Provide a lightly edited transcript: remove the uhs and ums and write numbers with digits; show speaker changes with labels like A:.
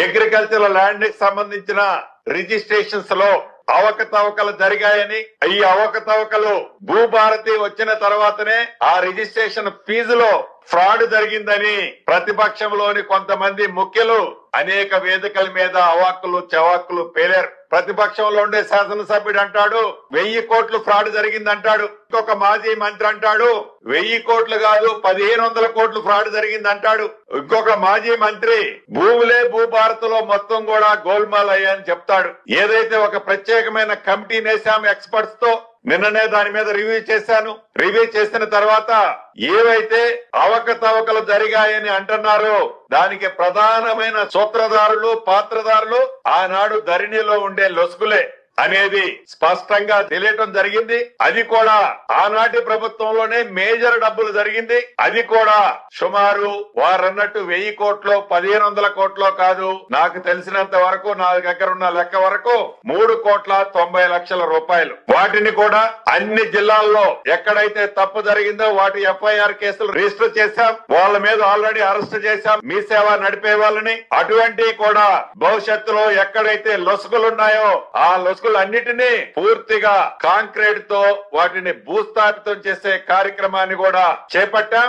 A: Agriculture land కి సంబంధించిన registrations లో అవకతవకలు జరిగాయని, ఈ అవకతవకలు భూభారతి వచ్చిన తర్వాతనే ఆ రిజిస్ట్రేషన్ ఫీజులో ఫ్రాడ్ జరిగిందని ప్రతిపక్షంలోని కొంతమంది ముఖ్యులు అనేక వేదికల మీద అవాక్కులు చవాక్కులు పేలారు. ప్రతిపక్షంలో ఉండే శాసనసభ్యుడు అంటాడు 1000 కోట్లు ఫ్రాడ్ జరిగిందంటాడు. ఇంకొక మాజీ మంత్రి అంటాడు 1000 కోట్లు కాదు 1500 కోట్లు ఫ్రాడ్ జరిగిందంటాడు. ఇంకొక మాజీ మంత్రి భూములే భూభారత్లో మొత్తం కూడా గోల్మాల్ అయ్యాయని చెప్తాడు. ఏదైతే ఒక ప్రత్యేకమైన కమిటీ నేసాం ఎక్స్పర్ట్స్ తో, నిన్ననే దాని మీద రివ్యూ చేశాను. రివ్యూ చేసిన తర్వాత ఏవైతే అవకతవకలు జరిగాయని అంటున్నారో దానికి ప్రధానమైన సూత్రధారులు, పాత్రధారులు ఆనాడు ధరణిలో ఉండే లొసుగులే అనేది స్పష్టంగా తెలియటం జరిగింది. అది కూడా ఆనాటి ప్రభుత్వంలోనే మేజర్ డబ్బులు జరిగింది. అది కూడా సుమారు వారన్నట్టు 1000 కోట్లో 1500 కోట్లో కాదు, నాకు తెలిసినంత వరకు నా దగ్గర ఉన్న లెక్క వరకు 3,90,00,000 రూపాయలు. వాటిని కూడా అన్ని జిల్లాల్లో ఎక్కడైతే తప్పు జరిగిందో వాటి ఎఫ్ఐఆర్ కేసులు రిజిస్టర్ చేశాం. వాళ్ళ మీద ఆల్రెడీ అరెస్ట్ చేశాం, మీ సేవ నడిపే వాళ్ళని. అటువంటి కూడా భవిష్యత్తులో ఎక్కడైతే లొసుగులున్నాయో ఆ లొసుగులన్నిటినీ పూర్తిగా కాంక్రీట్ తో వాటిని భూస్థాపితం చేసే కార్యక్రమాన్ని కూడా చేపట్టాం.